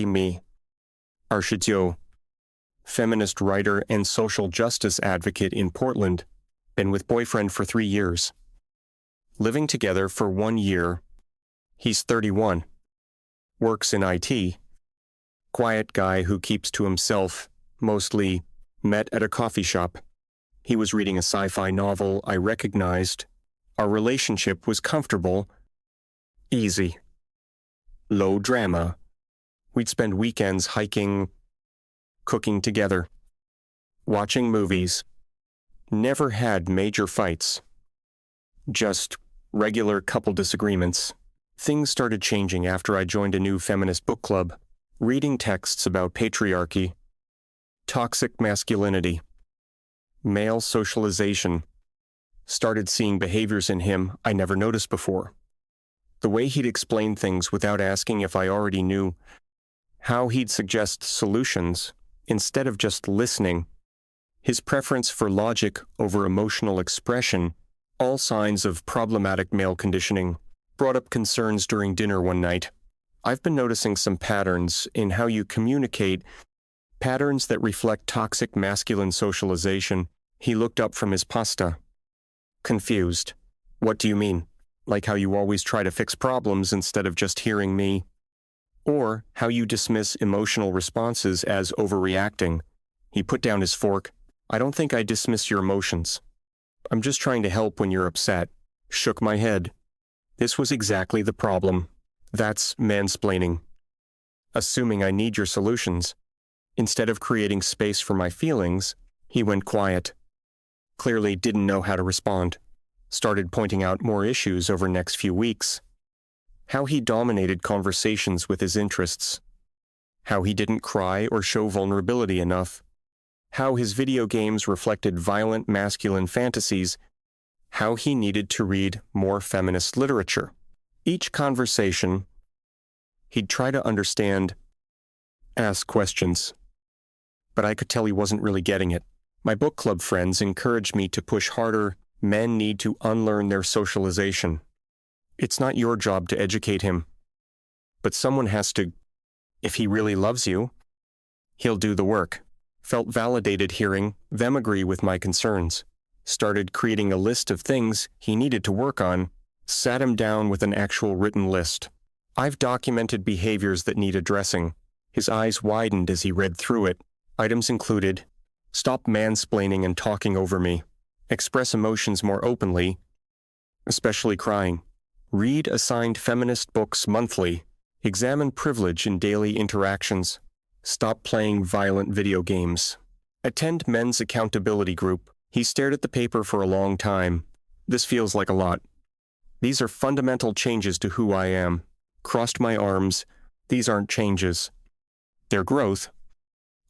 me. Arshityo, feminist writer and social justice advocate in Portland, been with boyfriend for 3 years. Living together for 1 year. He's 31. Works in IT. Quiet guy who keeps to himself, mostly. Met at a coffee shop. He was reading a sci-fi novel I recognized. Our relationship was comfortable. Easy. Low drama. We'd spend weekends hiking, cooking together, watching movies. Never had major fights. Just regular couple disagreements. Things started changing after I joined a new feminist book club, reading texts about patriarchy, toxic masculinity, male socialization. Started seeing behaviors in him I never noticed before. The way he'd explain things without asking if I already knew. How he'd suggest solutions instead of just listening. His preference for logic over emotional expression, all signs of problematic male conditioning, brought up concerns during dinner one night. I've been noticing some patterns in how you communicate, patterns that reflect toxic masculine socialization. He looked up from his pasta. Confused. What do you mean? Like how you always try to fix problems instead of just hearing me? Or how you dismiss emotional responses as overreacting? He put down his fork. I don't think I dismiss your emotions. I'm just trying to help when you're upset. Shook my head. This was exactly the problem. That's mansplaining. Assuming I need your solutions. Instead of creating space for my feelings, he went quiet. Clearly didn't know how to respond. Started pointing out more issues over next few weeks. How he dominated conversations with his interests. How he didn't cry or show vulnerability enough. How his video games reflected violent masculine fantasies. How he needed to read more feminist literature. Each conversation, he'd try to understand, ask questions. But I could tell he wasn't really getting it. My book club friends encouraged me to push harder. Men need to unlearn their socialization. It's not your job to educate him. But someone has to. If he really loves you, he'll do the work. Felt validated hearing them agree with my concerns. Started creating a list of things he needed to work on. Sat him down with an actual written list. I've documented behaviors that need addressing. His eyes widened as he read through it. Items included: stop mansplaining and talking over me. Express emotions more openly, especially crying. Read assigned feminist books monthly. Examine privilege in daily interactions. Stop playing violent video games. Attend men's accountability group. He stared at the paper for a long time. This feels like a lot. These are fundamental changes to who I am. Crossed my arms. These aren't changes. They're growth.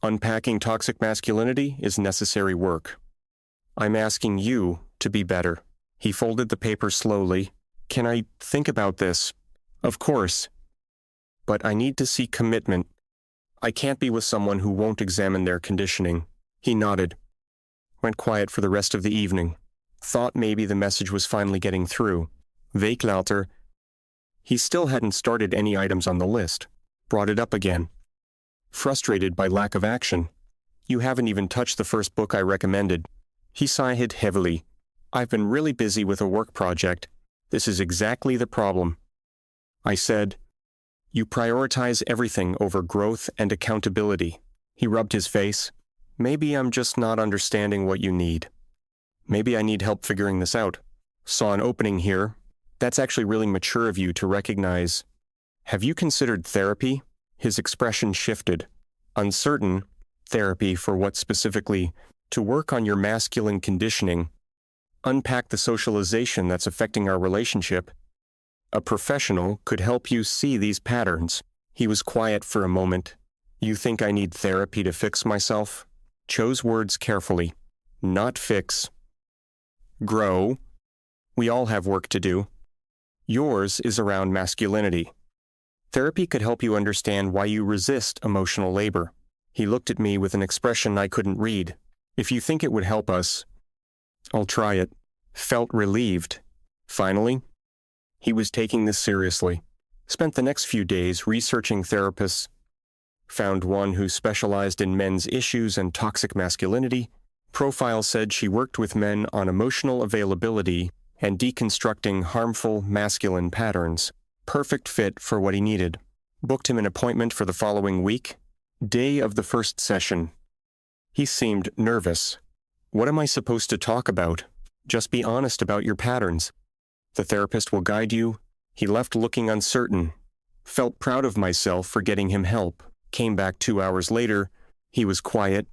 Unpacking toxic masculinity is necessary work. I'm asking you to be better. He folded the paper slowly. Can I think about this? Of course. But I need to see commitment. I can't be with someone who won't examine their conditioning. He nodded. Went quiet for the rest of the evening. Thought maybe the message was finally getting through. Week later. He still hadn't started any items on the list. Brought it up again. Frustrated by lack of action. You haven't even touched the first book I recommended. He sighed heavily. I've been really busy with a work project. This is exactly the problem. I said, you prioritize everything over growth and accountability. He rubbed his face. Maybe I'm just not understanding what you need. Maybe I need help figuring this out. Saw an opening here. That's actually really mature of you to recognize. Have you considered therapy? His expression shifted. Uncertain. Therapy for what specifically? To work on your masculine conditioning. Unpack the socialization that's affecting our relationship. A professional could help you see these patterns. He was quiet for a moment. You think I need therapy to fix myself? Chose words carefully. Not fix. Grow. We all have work to do. Yours is around masculinity. Therapy could help you understand why you resist emotional labor. He looked at me with an expression I couldn't read. If you think it would help us, I'll try it. Felt relieved. Finally, he was taking this seriously. Spent the next few days researching therapists, Found one who specialized in men's issues and toxic masculinity. Profile said she worked with men on emotional availability and deconstructing harmful masculine patterns. Perfect fit for what he needed. Booked him an appointment for the following week. Day of the first session. He seemed nervous. What am I supposed to talk about? Just be honest about your patterns. The therapist will guide you. He left looking uncertain. Felt proud of myself for getting him help. Came back 2 hours later. He was quiet,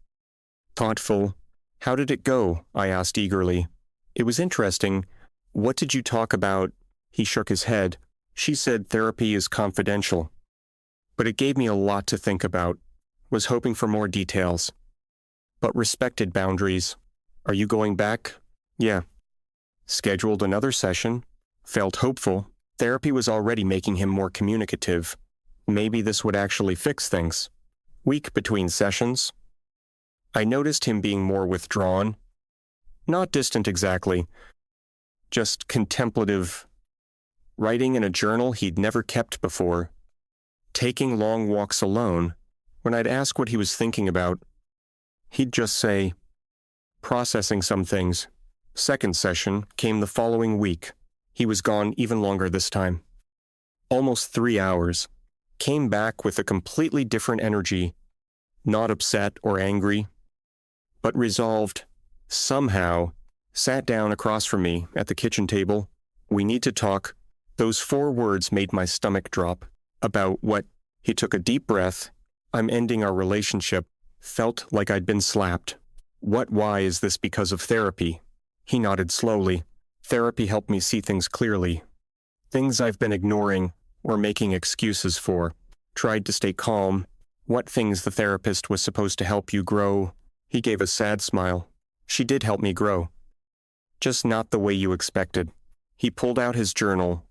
thoughtful. How did it go? I asked eagerly. It was interesting. What did you talk about? He shook his head. She said therapy is confidential. But it gave me a lot to think about. Was hoping for more details. But respected boundaries. Are you going back? Yeah. Scheduled another session. Felt hopeful. Therapy was already making him more communicative. Maybe this would actually fix things. Week between sessions. I noticed him being more withdrawn. Not distant exactly. Just contemplative. Writing in a journal he'd never kept before. Taking long walks alone. When I'd ask what he was thinking about, he'd just say, processing some things. Second session came the following week. He was gone even longer this time. Almost 3 hours. Came back with a completely different energy. Not upset or angry, but resolved. Somehow, sat down across from me at the kitchen table. We need to talk. Those 4 words made my stomach drop. About what? He took a deep breath. I'm ending our relationship. Felt like I'd been slapped. What? Why is this because of therapy? He nodded slowly. Therapy helped me see things clearly. Things I've been ignoring or making excuses for. Tried to stay calm. What things the therapist was supposed to help you grow? He gave a sad smile. She did help me grow. Just not the way you expected. He pulled out his journal.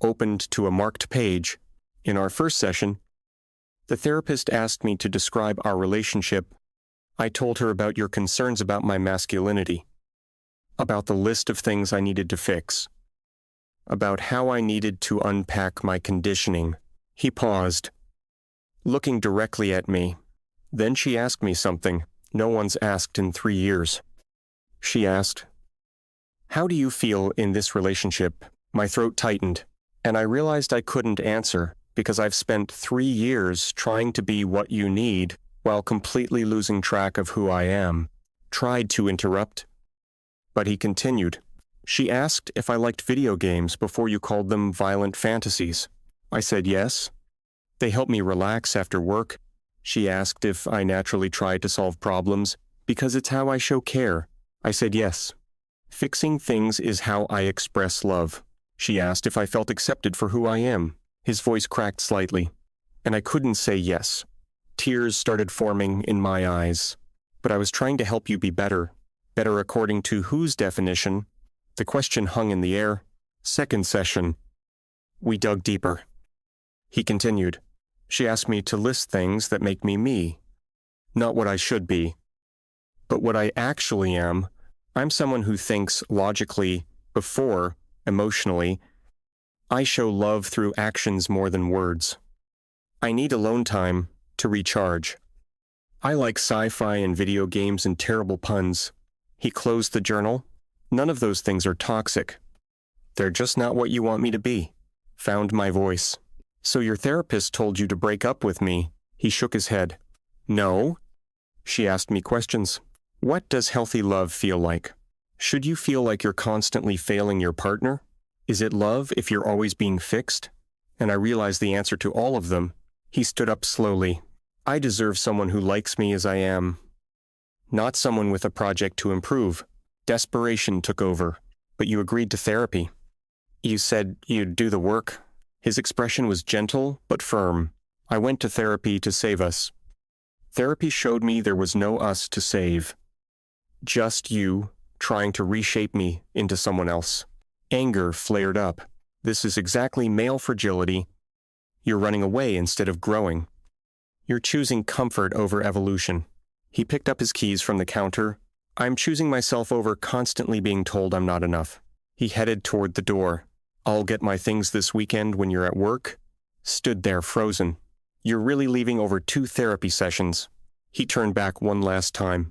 Opened to a marked page. In our first session, the therapist asked me to describe our relationship. I told her about your concerns about my masculinity. About the list of things I needed to fix. About how I needed to unpack my conditioning. He paused, looking directly at me. Then she asked me something no one's asked in 3 years. She asked, how do you feel in this relationship? My throat tightened, and I realized I couldn't answer because I've spent 3 years trying to be what you need while completely losing track of who I am. Tried to interrupt, but he continued. She asked if I liked video games before you called them violent fantasies. I said yes. They help me relax after work. She asked if I naturally try to solve problems because it's how I show care. I said yes. Fixing things is how I express love. She asked if I felt accepted for who I am. His voice cracked slightly, and I couldn't say yes. Tears started forming in my eyes. But I was trying to help you be better. Better according to whose definition? The question hung in the air. Second session. We dug deeper. He continued. She asked me to list things that make me me. Not what I should be, but what I actually am. I'm someone who thinks logically before emotionally. I show love through actions more than words. I need alone time to recharge. I like sci-fi and video games and terrible puns. He closed the journal. None of those things are toxic. They're just not what you want me to be. Found my voice. So your therapist told you to break up with me? He shook his head. No. She asked me questions. What does healthy love feel like? Should you feel like you're constantly failing your partner? Is it love if you're always being fixed? And I realized the answer to all of them. He stood up slowly. I deserve someone who likes me as I am. Not someone with a project to improve. Desperation took over. But you agreed to therapy. You said you'd do the work. His expression was gentle but firm. I went to therapy to save us. Therapy showed me there was no us to save. Just you trying to reshape me into someone else. Anger flared up. This is exactly male fragility. You're running away instead of growing. You're choosing comfort over evolution. He picked up his keys from the counter. I'm choosing myself over constantly being told I'm not enough. He headed toward the door. I'll get my things this weekend when you're at work. Stood there frozen. You're really leaving over 2 therapy sessions. He turned back one last time.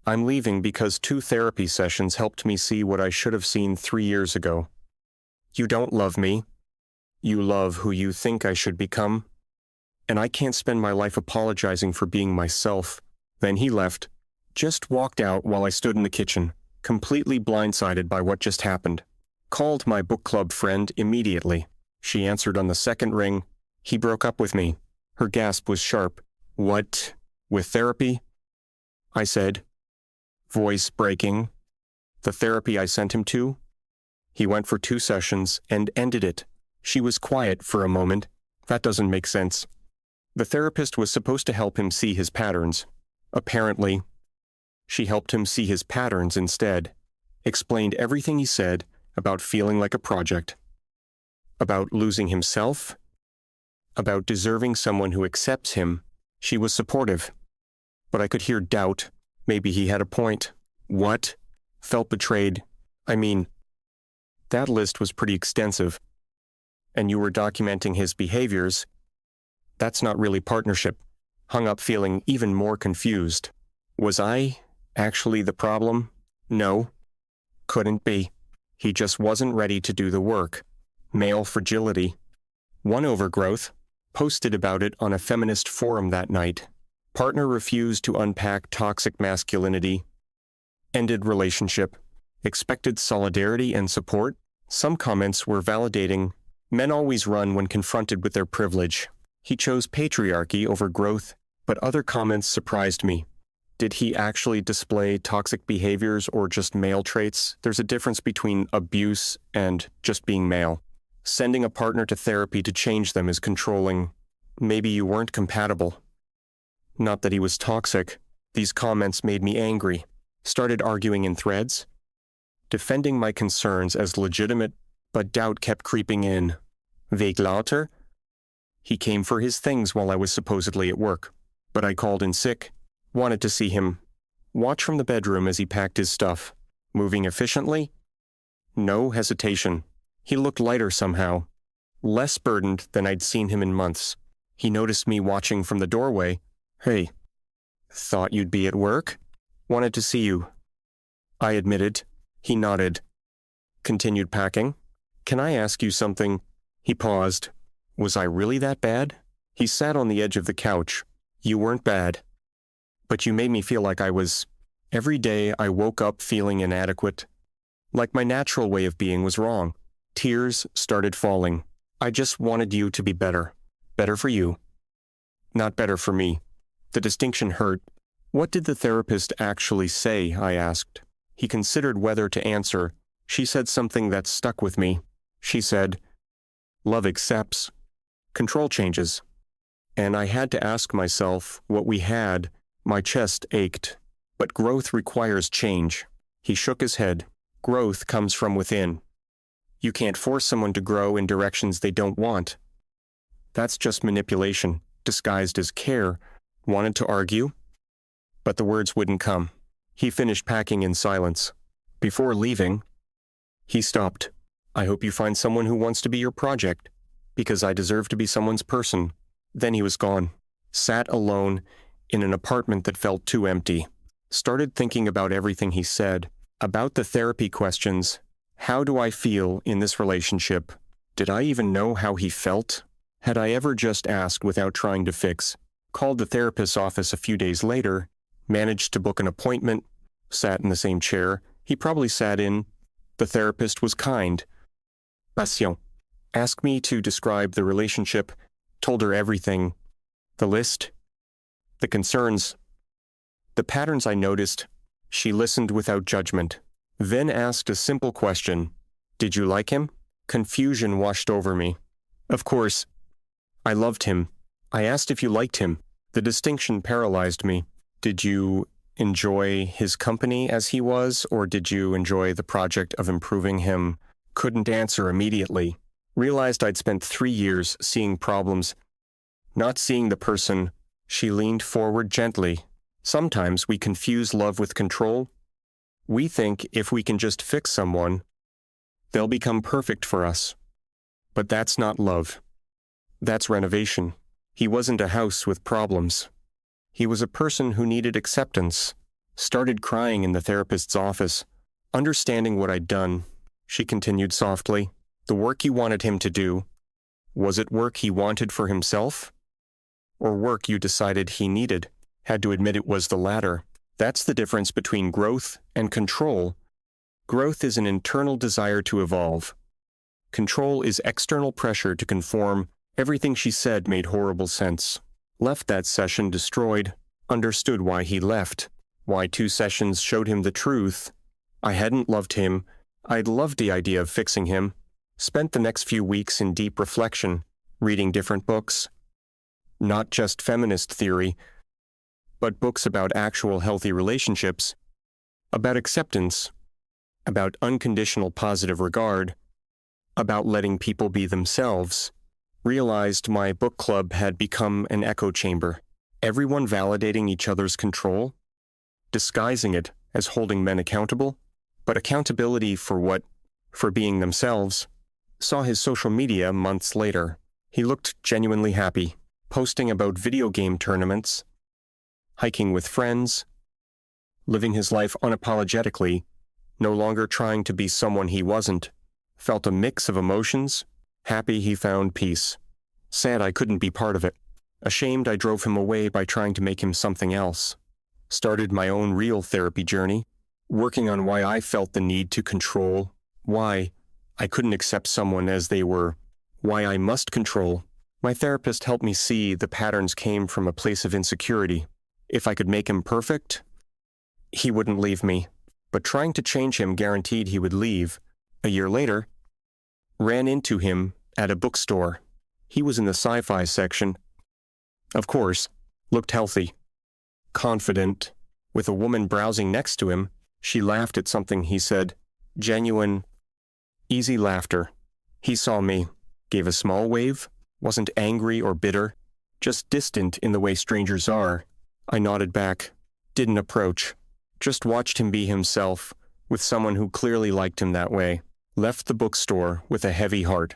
I'm leaving because 2 therapy sessions helped me see what I should have seen 3 years ago. You don't love me. You love who you think I should become. And I can't spend my life apologizing for being myself. Then he left, just walked out while I stood in the kitchen, completely blindsided by what just happened. Called my book club friend immediately. She answered on the second ring. He broke up with me. Her gasp was sharp. What? With therapy? I said, voice breaking. The therapy I sent him to? He went for 2 sessions and ended it. She was quiet for a moment. That doesn't make sense. The therapist was supposed to help him see his patterns. Apparently, she helped him see his patterns instead, explained everything he said about feeling like a project, about losing himself, about deserving someone who accepts him. She was supportive. But I could hear doubt. Maybe he had a point. What? Felt betrayed. I mean, that list was pretty extensive. And you were documenting his behaviors. That's not really partnership. Hung up feeling even more confused. Was I actually the problem? No. Couldn't be. He just wasn't ready to do the work. Male fragility. One overgrowth. Posted about it on a feminist forum that night. Partner refused to unpack toxic masculinity. Ended relationship. Expected solidarity and support. Some comments were validating. Men always run when confronted with their privilege. He chose patriarchy over growth, but other comments surprised me. Did he actually display toxic behaviors or just male traits? There's a difference between abuse and just being male. Sending a partner to therapy to change them is controlling. Maybe you weren't compatible. Not that he was toxic. These comments made me angry. Started arguing in threads. Defending my concerns as legitimate, but doubt kept creeping in. Weg lauter? He came for his things while I was supposedly at work. But I called in sick. Wanted to see him. Watch from the bedroom as he packed his stuff. Moving efficiently? No hesitation. He looked lighter somehow. Less burdened than I'd seen him in months. He noticed me watching from the doorway. Hey. Thought you'd be at work? Wanted to see you. I admitted. He nodded. Continued packing. Can I ask you something? He paused. Was I really that bad? He sat on the edge of the couch. You weren't bad. But you made me feel like I was. Every day I woke up feeling inadequate. Like my natural way of being was wrong. Tears started falling. I just wanted you to be better. Better for you. Not better for me. The distinction hurt. What did the therapist actually say? I asked. He considered whether to answer. She said something that stuck with me. She said, love accepts. Control changes. And I had to ask myself what we had. My chest ached. But growth requires change. He shook his head. Growth comes from within. You can't force someone to grow in directions they don't want. That's just manipulation, disguised as care. Wanted to argue, but the words wouldn't come. He finished packing in silence. Before leaving, he stopped. I hope you find someone who wants to be your project, because I deserve to be someone's person. Then he was gone. Sat alone in an apartment that felt too empty. Started thinking about everything he said, about the therapy questions. How do I feel in this relationship? Did I even know how he felt? Had I ever just asked without trying to fix? Called the therapist's office a few days later, managed to book an appointment, sat in the same chair. He probably sat in. The therapist was kind. Patient. Asked me to describe the relationship, told her everything. The list, the concerns, the patterns I noticed. She listened without judgment. Then asked a simple question. Did you like him? Confusion washed over me. Of course. I loved him. I asked if you liked him. The distinction paralyzed me. Did you enjoy his company as he was, or did you enjoy the project of improving him? Couldn't answer immediately. Realized I'd spent 3 years seeing problems, not seeing the person. She leaned forward gently. Sometimes we confuse love with control. We think if we can just fix someone, they'll become perfect for us. But that's not love. That's renovation. He wasn't a house with problems. He was a person who needed acceptance. Started crying in the therapist's office, understanding what I'd done. She continued softly. The work you wanted him to do, was it work he wanted for himself? Or work you decided he needed? Had to admit it was the latter. That's the difference between growth and control. Growth is an internal desire to evolve. Control is external pressure to conform. Everything she said made horrible sense. Left that session destroyed. Understood why he left. Why 2 sessions showed him the truth. I hadn't loved him. I'd loved the idea of fixing him. Spent the next few weeks in deep reflection, reading different books. Not just feminist theory, but books about actual healthy relationships, about acceptance, about unconditional positive regard, about letting people be themselves. Realized my book club had become an echo chamber. Everyone validating each other's control, disguising it as holding men accountable, but accountability for what? For being themselves. Saw his social media months later. He looked genuinely happy, posting about video game tournaments, hiking with friends, living his life unapologetically, no longer trying to be someone he wasn't. Felt a mix of emotions, happy he found peace. Sad I couldn't be part of it. Ashamed I drove him away by trying to make him something else. Started my own real therapy journey, working on why I felt the need to control, why I couldn't accept someone as they were, why I must control. My therapist helped me see the patterns came from a place of insecurity. If I could make him perfect, he wouldn't leave me. But trying to change him guaranteed he would leave. A year later, ran into him at a bookstore. He was in the sci-fi section. Of course, looked healthy, confident. With a woman browsing next to him, she laughed at something he said. Genuine, easy laughter. He saw me, gave a small wave, wasn't angry or bitter, just distant in the way strangers are. I nodded back, didn't approach, just watched him be himself, with someone who clearly liked him that way. Left the bookstore with a heavy heart.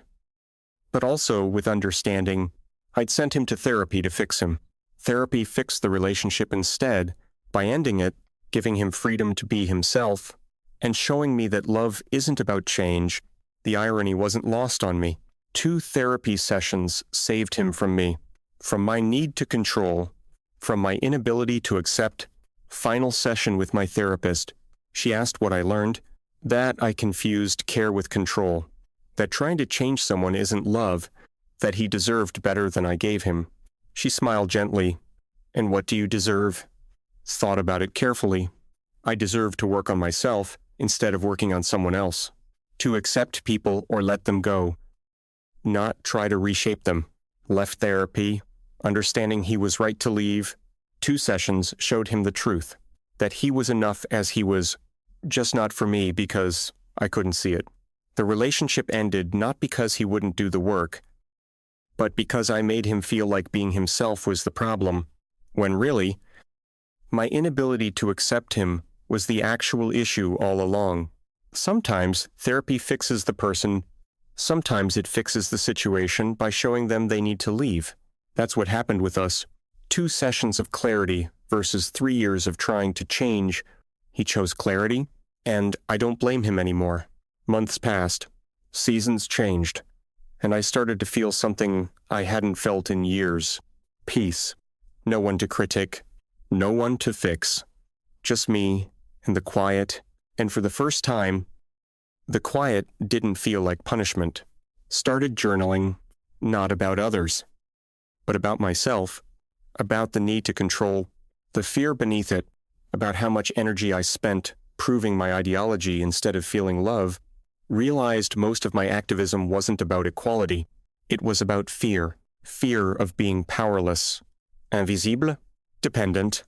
But also with understanding, I'd sent him to therapy to fix him. Therapy fixed the relationship instead, by ending it, giving him freedom to be himself, and showing me that love isn't about change. The irony wasn't lost on me. 2 therapy sessions saved him from me, from my need to control, from my inability to accept. Final session with my therapist. She asked what I learned. That I confused care with control. That trying to change someone isn't love. That he deserved better than I gave him. She smiled gently. And what do you deserve? Thought about it carefully. I deserve to work on myself instead of working on someone else. To accept people or let them go. Not try to reshape them. Left therapy, understanding he was right to leave. 2 sessions showed him the truth. That he was enough as he was, just not for me because I couldn't see it. The relationship ended not because he wouldn't do the work, but because I made him feel like being himself was the problem, when really, my inability to accept him was the actual issue all along. Sometimes therapy fixes the person, sometimes it fixes the situation by showing them they need to leave. That's what happened with us. 2 sessions of clarity versus 3 years of trying to change. He chose clarity, and I don't blame him anymore. Months passed, seasons changed, and I started to feel something I hadn't felt in years. Peace. No one to critic, no one to fix. Just me and the quiet, and for the first time, the quiet didn't feel like punishment. Started journaling, not about others, but about myself, about the need to control, the fear beneath it, about how much energy I spent proving my ideology instead of feeling love. Realized most of my activism wasn't about equality. It was about fear. Fear of being powerless. Invisible? Dependent.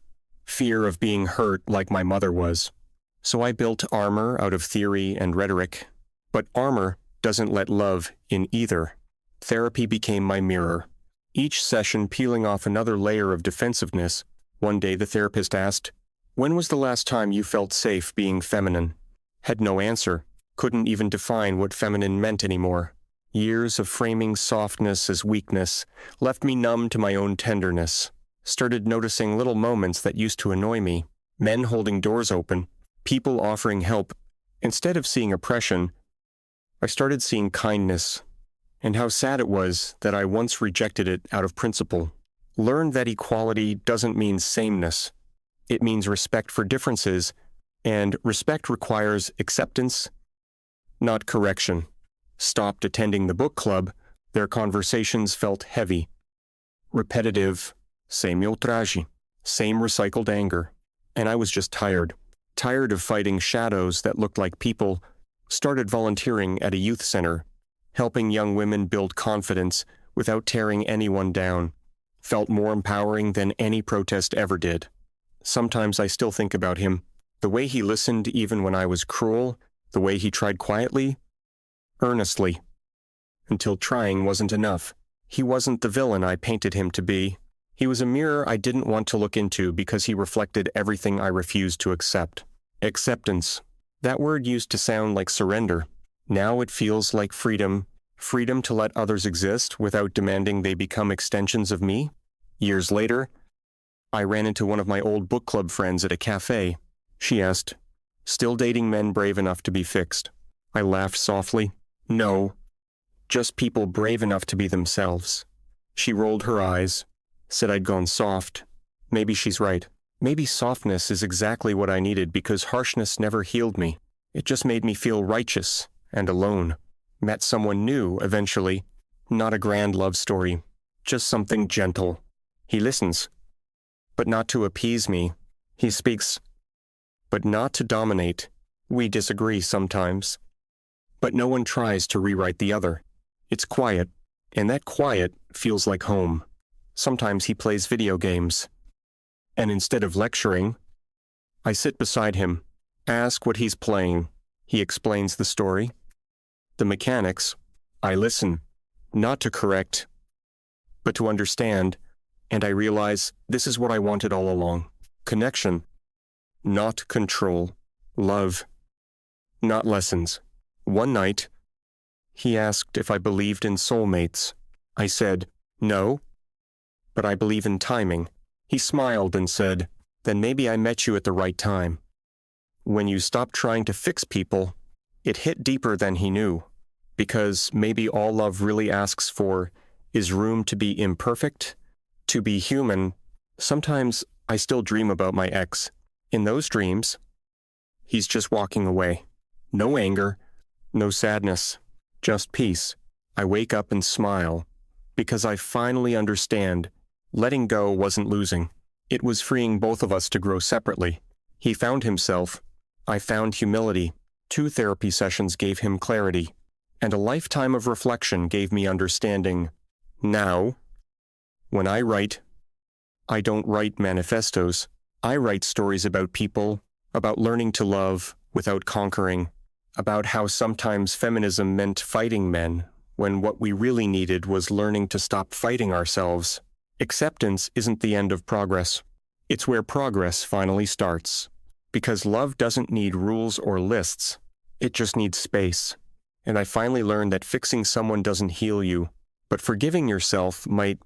Fear of being hurt like my mother was. So I built armor out of theory and rhetoric. But armor doesn't let love in either. Therapy became my mirror. Each session peeling off another layer of defensiveness. One day the therapist asked, "When was the last time you felt safe being feminine?" Had no answer. Couldn't even define what feminine meant anymore. Years of framing softness as weakness left me numb to my own tenderness. Started noticing little moments that used to annoy me. Men holding doors open, people offering help. Instead of seeing oppression, I started seeing kindness, and how sad it was that I once rejected it out of principle. Learned that equality doesn't mean sameness. It means respect for differences, and respect requires acceptance, not correction. Stopped attending the book club. Their conversations felt heavy, repetitive, same ultraje, same recycled anger. And I was just tired. Tired of fighting shadows that looked like people. Started volunteering at a youth center, helping young women build confidence without tearing anyone down. Felt more empowering than any protest ever did. Sometimes I still think about him. The way he listened even when I was cruel, the way he tried quietly, earnestly, until trying wasn't enough. He wasn't the villain I painted him to be. He was a mirror I didn't want to look into because he reflected everything I refused to accept. Acceptance. That word used to sound like surrender. Now it feels like freedom. Freedom to let others exist without demanding they become extensions of me. Years later, I ran into one of my old book club friends at a cafe. She asked, "Still dating men brave enough to be fixed?" I laughed softly. "No, just people brave enough to be themselves." She rolled her eyes, said I'd gone soft. Maybe she's right. Maybe softness is exactly what I needed because harshness never healed me. It just made me feel righteous and alone. Met someone new eventually. Not a grand love story, just something gentle. He listens, but not to appease me. He speaks, but not to dominate. We disagree sometimes, but no one tries to rewrite the other. It's quiet, and that quiet feels like home. Sometimes he plays video games, and instead of lecturing, I sit beside him, ask what he's playing. He explains the story, the mechanics. I listen, not to correct, but to understand, and I realize this is what I wanted all along. Connection, not control. Love, not lessons. One night, he asked if I believed in soulmates. I said, no, but I believe in timing. He smiled and said, then maybe I met you at the right time. When you stop trying to fix people, it hit deeper than he knew, because maybe all love really asks for is room to be imperfect, to be human. Sometimes I still dream about my ex. In those dreams, he's just walking away. No anger, no sadness, just peace. I wake up and smile, because I finally understand letting go wasn't losing. It was freeing both of us to grow separately. He found himself. I found humility. 2 therapy sessions gave him clarity, and a lifetime of reflection gave me understanding. Now, when I write, I don't write manifestos. I write stories about people, about learning to love without conquering, about how sometimes feminism meant fighting men, when what we really needed was learning to stop fighting ourselves. Acceptance isn't the end of progress. It's where progress finally starts. Because love doesn't need rules or lists. It just needs space. And I finally learned that fixing someone doesn't heal you, but forgiving yourself might